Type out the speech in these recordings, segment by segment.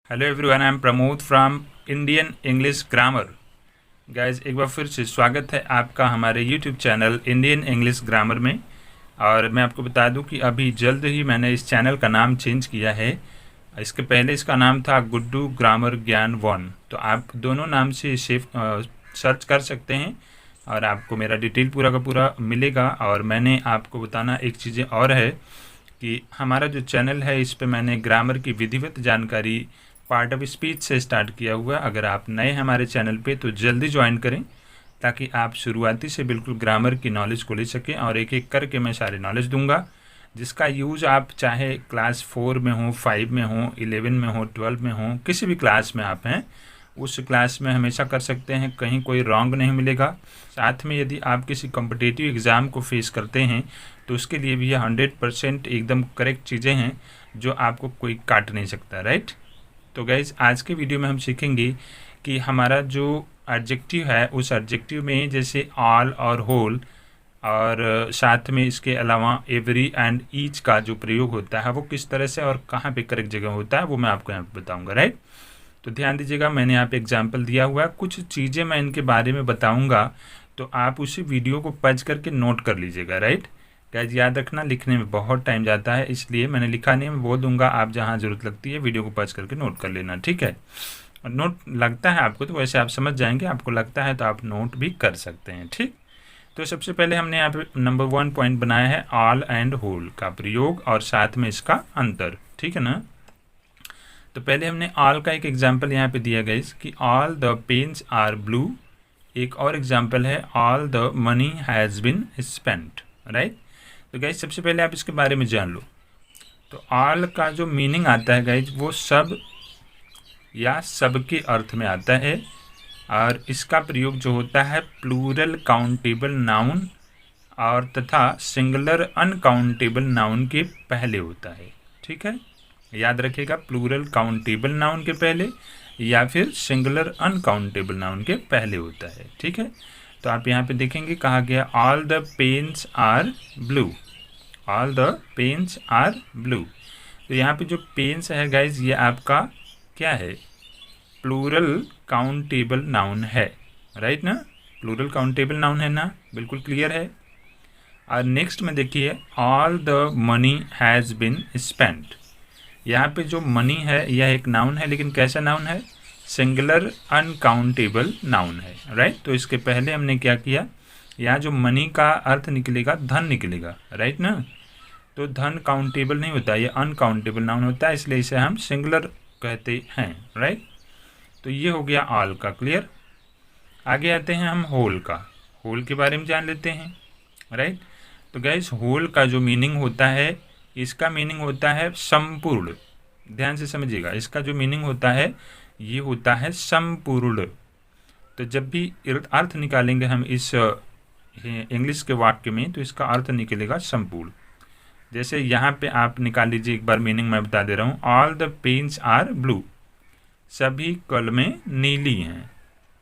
Hello everyone, I am Pramod from Indian English grammar. Guys, एक बार फिर से स्वागत है आपका हमारे YouTube channel Indian English grammar में। और मैं आपको बता दूं कि अभी जल्द ही मैंने इस चैनल का नाम चेंज किया है। इसके पहले इसका नाम था गुड्डू ग्रामर ज्ञान 1। तो आप दोनों नाम से इसे सर्च कर सकते हैं और आपको मेरा डिटेल पूरा का पूरा मिलेगा। और मैंने आपको बताना एक चीज़ें और है कि हमारा जो चैनल है इस पे मैंने ग्रामर की विधिवत जानकारी पार्ट ऑफ स्पीच से स्टार्ट किया हुआ है। अगर आप नए हमारे चैनल पे तो जल्दी ज्वाइन करें ताकि आप शुरुआती से बिल्कुल ग्रामर की नॉलेज को ले सकें। और एक एक करके मैं सारी नॉलेज दूंगा जिसका यूज़ आप चाहे क्लास 4 में हो, 5 में हो, 11 में हो, 12 में हो, किसी भी क्लास में आप हैं उस क्लास में हमेशा कर सकते हैं। कहीं कोई रॉन्ग नहीं मिलेगा। साथ में यदि आप किसी कॉम्पिटिटिव एग्ज़ाम को फेस करते हैं तो उसके लिए भी यह 100% एकदम करेक्ट चीज़ें हैं जो आपको कोई काट नहीं सकता, राइट। तो गाइज़, आज के वीडियो में हम सीखेंगे कि हमारा जो एडजेक्टिव है उस एडजेक्टिव में जैसे ऑल और होल और साथ में इसके अलावा एवरी एंड ईच का जो प्रयोग होता है वो किस तरह से और कहाँ पे करेक्ट जगह होता है वो मैं आपको यहाँ पे बताऊँगा, राइट। तो ध्यान दीजिएगा, मैंने यहाँ पे एग्जाम्पल दिया हुआ है, कुछ चीज़ें मैं इनके बारे में बताऊँगा तो आप उसी वीडियो को पढ़ करके नोट कर लीजिएगा, राइट। गाइस, याद रखना लिखने में बहुत टाइम जाता है, इसलिए मैंने लिखा नहीं, मैं बोल दूंगा, आप जहाँ ज़रूरत लगती है वीडियो को पॉज करके नोट कर लेना, ठीक है। और नोट लगता है आपको तो वैसे आप समझ जाएंगे, आपको लगता है तो आप नोट भी कर सकते हैं, ठीक। तो सबसे पहले हमने यहाँ पे नंबर 1 पॉइंट बनाया है ऑल एंड होल का प्रयोग और साथ में इसका अंतर, ठीक है ना। तो पहले हमने ऑल का एक एग्जाम्पल यहाँ पे दिया गया कि all the pens are blue. एक और एग्जाम्पल है all the money has been spent, right. तो गाइज, सबसे पहले आप इसके बारे में जान लो। तो ऑल का जो मीनिंग आता है गाइज वो सब या सब के अर्थ में आता है और इसका प्रयोग जो होता है प्लूरल काउंटेबल नाउन और तथा सिंगुलर अनकाउंटेबल नाउन के पहले होता है, ठीक है। याद रखिएगा, प्लूरल काउंटेबल नाउन के पहले या फिर सिंगुलर अनकाउंटेबल नाउन के पहले होता है, ठीक है। तो आप यहाँ पे देखेंगे कहा गया all the pens are blue, all the pens are blue. तो यहाँ पे जो पेन्स है गाइज ये आपका क्या है, प्लूरल काउंटेबल नाउन है, राइट ना। प्लूरल काउंटेबल नाउन है ना, बिल्कुल क्लियर है। और नेक्स्ट में देखिए all the money has been spent. यहाँ पे जो मनी है यह एक नाउन है, लेकिन कैसा नाउन है, सिंगुलर अनकाउंटेबल नाउन है, राइट। तो इसके पहले हमने क्या किया, यहाँ जो मनी का अर्थ निकलेगा धन निकलेगा, राइट ना। तो धन काउंटेबल नहीं होता, ये अनकाउंटेबल नाउन होता है, इसलिए इसे हम सिंगुलर कहते हैं, राइट। तो ये हो गया ऑल का, क्लियर। आगे आते हैं हम होल का, होल के बारे में जान लेते हैं, राइट। तो गाइस, होल का जो मीनिंग होता है इसका मीनिंग होता है संपूर्ण। ध्यान से समझिएगा, इसका जो मीनिंग होता है ये होता है संपूर्ण। तो जब भी अर्थ निकालेंगे हम इस इंग्लिश के वाक्य में तो इसका अर्थ निकलेगा संपूर्ण। जैसे यहाँ पे आप निकाल लीजिए, एक बार मीनिंग मैं बता दे रहा हूँ। All the pens are blue, सभी कलमें नीली हैं।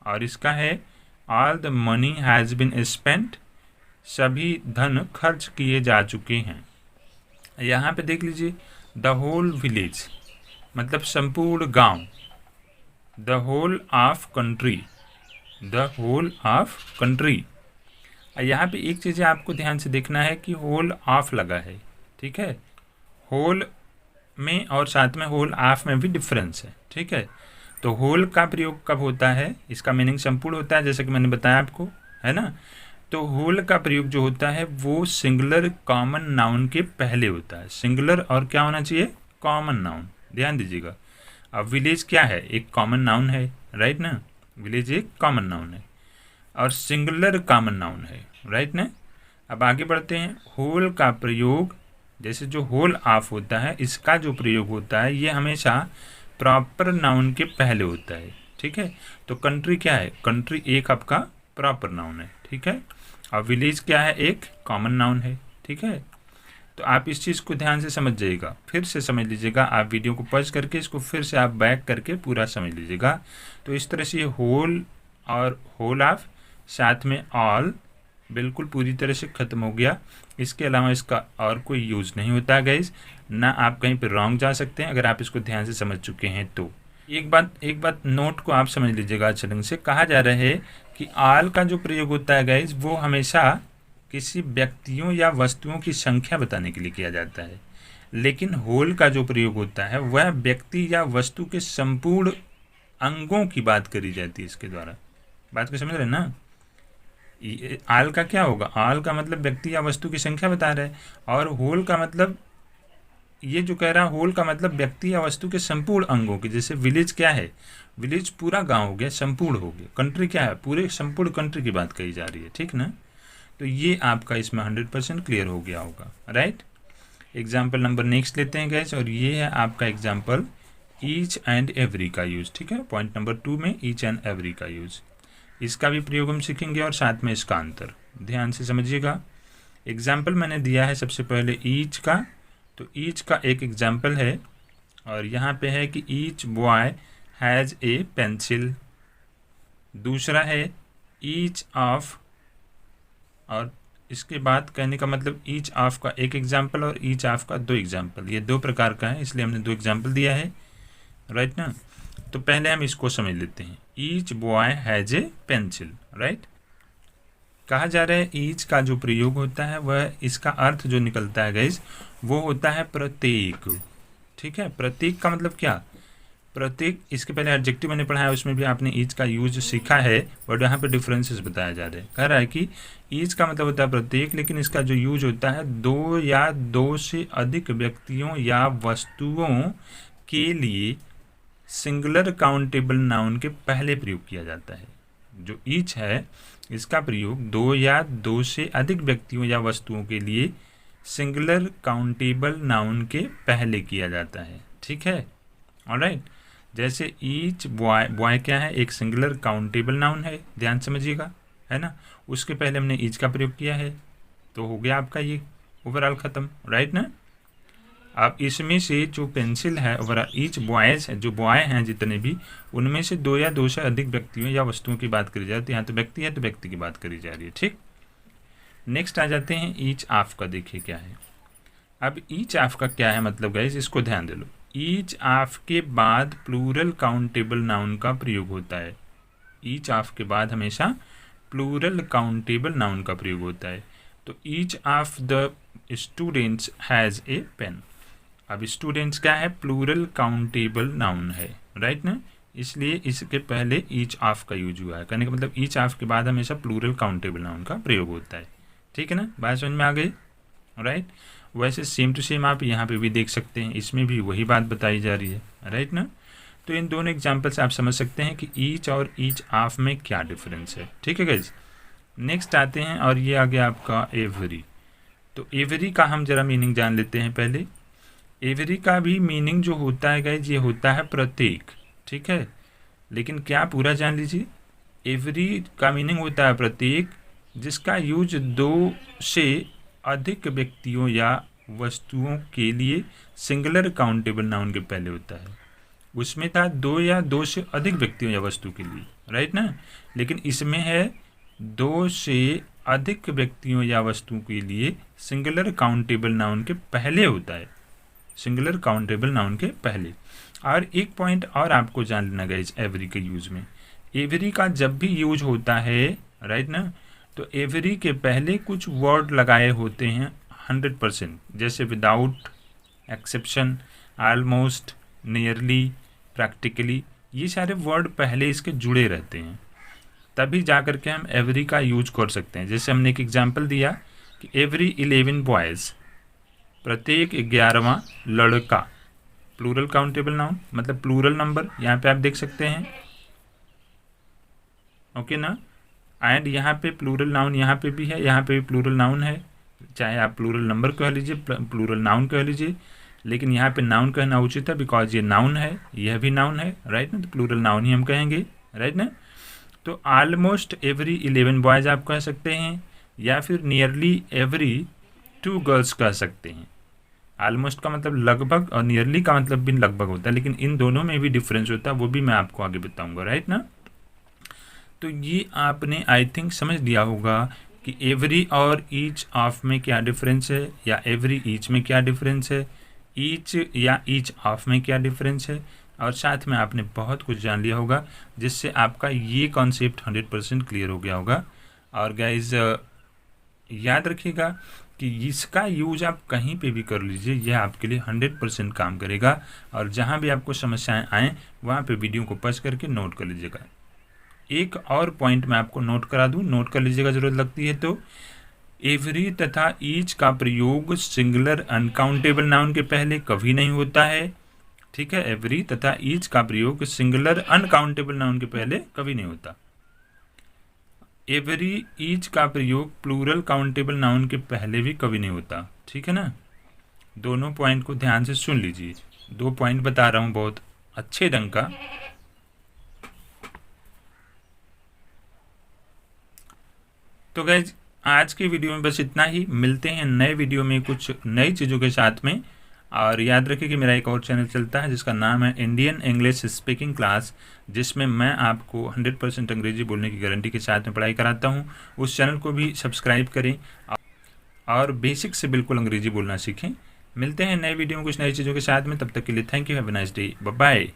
और इसका है all the money has been spent, सभी धन खर्च किए जा चुके हैं। यहाँ पे देख लीजिए द होल विलेज मतलब संपूर्ण गांव, the whole of country, the whole of country. यहाँ पे एक चीज़ आपको ध्यान से देखना है कि होल ऑफ लगा है, ठीक है। होल में और साथ में होल ऑफ में भी डिफरेंस है, ठीक है। तो होल का प्रयोग कब होता है, इसका मीनिंग संपूर्ण होता है जैसे कि मैंने बताया आपको, है ना। तो होल का प्रयोग जो होता है वो सिंगुलर कॉमन नाउन के पहले होता है। सिंगुलर और क्या होना चाहिए, कॉमन नाउन। ध्यान दीजिएगा, अब विलेज क्या है, एक कॉमन नाउन है, राइट ना। विलेज एक कॉमन नाउन है और सिंगुलर कॉमन नाउन है, राइट ना। अब आगे बढ़ते हैं। होल का प्रयोग, जैसे जो होल ऑफ होता है इसका जो प्रयोग होता है ये हमेशा प्रॉपर नाउन के पहले होता है, ठीक है। तो कंट्री क्या है, कंट्री एक आपका प्रॉपर नाउन है, ठीक है। और विलेज क्या है, एक कॉमन नाउन है, ठीक है। तो आप इस चीज़ को ध्यान से समझ जाइएगा, फिर से समझ लीजिएगा, आप वीडियो को पॉज करके इसको फिर से आप बैक करके पूरा समझ लीजिएगा। तो इस तरह से ये होल और होल ऑफ साथ में ऑल बिल्कुल पूरी तरह से ख़त्म हो गया। इसके अलावा इसका और कोई यूज़ नहीं होता गाइज, ना आप कहीं पर रॉन्ग जा सकते हैं अगर आप इसको ध्यान से समझ चुके हैं तो। एक बात नोट को आप समझ लीजिएगा अच्छे ढंग से। कहा जा रहा है कि आल का जो प्रयोग होता है गाइज, वो हमेशा किसी व्यक्तियों या वस्तुओं की संख्या बताने के लिए किया जाता है, लेकिन होल का जो प्रयोग होता है वह व्यक्ति या वस्तु के संपूर्ण अंगों की बात करी जाती है इसके द्वारा। बात को समझ रहे हैं ना? आल का क्या होगा? आल का मतलब व्यक्ति या वस्तु की संख्या बता रहा है, और होल का मतलब ये जो कह रहा है, होल का मतलब व्यक्ति या वस्तु के संपूर्ण अंगों की। जैसे विलेज क्या है? विलेज पूरा गांव हो गया, संपूर्ण हो गया। कंट्री क्या है? पूरे संपूर्ण कंट्री की बात कही जा रही है, ठीक ना? तो ये आपका इसमें 100% क्लियर हो गया होगा, राइट। एग्जाम्पल नंबर नेक्स्ट लेते हैं गैस, और ये है आपका एग्जाम्पल ईच एंड एवरी का यूज़, ठीक है। पॉइंट नंबर 2 में ईच एंड एवरी का यूज़, इसका भी प्रयोग हम सीखेंगे और साथ में इसका अंतर ध्यान से समझिएगा। एग्जाम्पल मैंने दिया है सबसे पहले ईच का, तो ईच का एक एग्जाम्पल है, और यहाँ पे है कि each boy has a pencil. दूसरा है ईच ऑफ, और इसके बाद कहने का मतलब ईच ऑफ का एक एग्जाम्पल और ईच ऑफ का 2 एग्जाम्पल। ये 2 प्रकार का है, इसलिए हमने 2 एग्जाम्पल दिया है, राइट ना। तो पहले हम इसको समझ लेते हैं। Each boy has a pencil, right. कहा जा रहा है ईच का जो प्रयोग होता है वह, इसका अर्थ जो निकलता है गाइस, वो होता है प्रत्येक, ठीक है। प्रत्येक का मतलब क्या? प्रत्येक, इसके पहले एडजेक्टिव मैंने पढ़ा है, उसमें भी आपने ईच का यूज सीखा है, बट यहाँ पे डिफरेंसेस बताया जा रहे हैं। कह रहा है कि ईच का मतलब होता है प्रत्येक, लेकिन इसका जो यूज होता है 2 या 2 से अधिक व्यक्तियों या वस्तुओं के लिए सिंगुलर काउंटेबल नाउन के पहले प्रयोग किया जाता है। जो ईच है इसका प्रयोग 2 या 2 से अधिक व्यक्तियों या वस्तुओं के लिए सिंगुलर काउंटेबल नाउन के पहले किया जाता है, ठीक है, ऑलराइट। जैसे ईच बॉय, बॉय क्या है? एक सिंगुलर काउंटेबल नाउन है, ध्यान समझिएगा, है ना। उसके पहले हमने ईच का प्रयोग किया है, तो हो गया आपका ये ओवरऑल ख़त्म, राइट ना। अब इसमें से जो पेंसिल है ओवरऑल ईच बॉयज़ है, जो बॉय हैं जितने भी, उनमें से 2 या 2 से अधिक व्यक्तियों या वस्तुओं की बात करी जाती है। यहाँ तो व्यक्ति है तो व्यक्ति की बात करी जा रही है, ठीक। नेक्स्ट आ जाते हैं ईच ऑफ का, देखिए क्या है। अब ईच ऑफ का क्या है मतलब गाइस, इसको ध्यान दे लो। ईच ऑफ के बाद प्लूरल काउंटेबल नाउन का प्रयोग होता है। ईच ऑफ के बाद हमेशा प्लूरल काउंटेबल नाउन का प्रयोग होता है। तो each of the students has a pen. अब स्टूडेंट्स क्या है? प्लूरल काउंटेबल नाउन है, राइट ना, इसलिए इसके पहले ईच ऑफ का यूज हुआ है। कहने का मतलब ईच ऑफ के बाद हमेशा प्लूरल काउंटेबल नाउन का प्रयोग होता है, ठीक है ना। बात समझ में आ गई, राइट। वैसे सेम टू सेम आप यहाँ पे भी देख सकते हैं, इसमें भी वही बात बताई जा रही है, राइट ना। तो इन दोनों एग्जाम्पल से आप समझ सकते हैं कि ईच और ईच ऑफ में क्या डिफरेंस है, ठीक है गाइज। नेक्स्ट आते हैं, और ये आ गया आपका एवरी। तो एवरी का हम जरा मीनिंग जान लेते हैं पहले। एवरी का भी मीनिंग जो होता है गाइज, ये होता है प्रत्येक, ठीक है। लेकिन क्या पूरा जान लीजिए, एवरी का मीनिंग होता है प्रत्येक जिसका यूज 2 से अधिक व्यक्तियों या वस्तुओं के लिए सिंगुलर काउंटेबल नाउन के पहले होता है। उसमें था 2 या 2 से अधिक व्यक्तियों या वस्तु के लिए, राइट ना। लेकिन इसमें है 2 से अधिक व्यक्तियों या वस्तुओं के लिए सिंगुलर काउंटेबल नाउन के पहले होता है, सिंगुलर काउंटेबल नाउन के पहले। और एक पॉइंट और आपको जान लेना गाइज एवरी के यूज में। एवरी का जब भी यूज होता है, राइट ना, तो एवरी के पहले कुछ वर्ड लगाए होते हैं 100%, जैसे without, exception, almost, nearly, practically, ये सारे वर्ड पहले इसके जुड़े रहते हैं, तभी जा कर के हम एवरी का यूज कर सकते हैं। जैसे हमने एक एग्जाम्पल दिया कि एवरी 11 बॉयज़, प्रत्येक 11वां लड़का, प्लूरल काउंटेबल नाउन मतलब प्लूरल नंबर, यहाँ पे आप देख सकते हैं, ओके ना। एंड यहाँ पे प्लूरल नाउन यहाँ पे भी है, यहाँ पे भी प्लूरल नाउन है, चाहे आप प्लूरल नंबर कह लीजिए, प्लूरल नाउन कह लीजिए, लेकिन यहाँ पे नाउन कहना उचित है बिकॉज ये नाउन है, यह भी नाउन है, राइट ना, तो प्लूरल नाउन ही हम कहेंगे, राइट ना। तो ऑलमोस्ट एवरी 11 बॉयज़ आप कह सकते हैं, या फिर नियरली एवरी 2 गर्ल्स कह सकते हैं। ऑलमोस्ट का मतलब लगभग और नियरली का मतलब भी लगभग होता है, लेकिन इन दोनों में भी डिफरेंस होता है, वो भी मैं आपको आगे बताऊंगा, राइट ना। तो ये आपने आई थिंक समझ लिया होगा कि एवरी और ईच ऑफ में क्या डिफरेंस है, या एवरी ईच में क्या डिफरेंस है, ईच या ईच ऑफ में क्या डिफरेंस है। और साथ में आपने बहुत कुछ जान लिया होगा, जिससे आपका ये कॉन्सेप्ट 100% क्लियर हो गया होगा। और गाइज याद रखिएगा कि इसका यूज आप कहीं पे भी कर लीजिए, यह आपके लिए 100% काम करेगा। और जहाँ भी आपको समस्याएं आएँ वहाँ पे वीडियो को पॉज करके नोट कर लीजिएगा। एक और पॉइंट मैं आपको नोट करा दूँ, नोट कर लीजिएगा ज़रूरत लगती है तो। एवरी तथा ईच का प्रयोग सिंगुलर अनकाउंटेबल नाउन के पहले कभी नहीं होता है। ठीक है, एवरी तथा ईच का प्रयोग सिंगुलर अनकाउंटेबल नाउन के पहले कभी नहीं होता। एवरी ईच का प्रयोग प्लूरल काउंटेबल नाउन के पहले भी कभी नहीं होता। ठीक है ना, दोनों पॉइंट को ध्यान से सुन लीजिए। 2 पॉइंट बता रहा हूँ बहुत अच्छे ढंग का। तो गाइज आज के वीडियो में बस इतना ही। मिलते हैं नए वीडियो में कुछ नई चीज़ों के साथ में। और याद रखिए कि मेरा एक और चैनल चलता है जिसका नाम है इंडियन इंग्लिश स्पीकिंग क्लास, जिसमें मैं आपको 100% अंग्रेजी बोलने की गारंटी के साथ में पढ़ाई कराता हूँ। उस चैनल को भी सब्सक्राइब करें और बेसिक से बिल्कुल अंग्रेजी बोलना सीखें। मिलते हैं नए वीडियो में कुछ नई चीज़ों के साथ में, तब तक के लिए thank you, have a nice day, bye bye.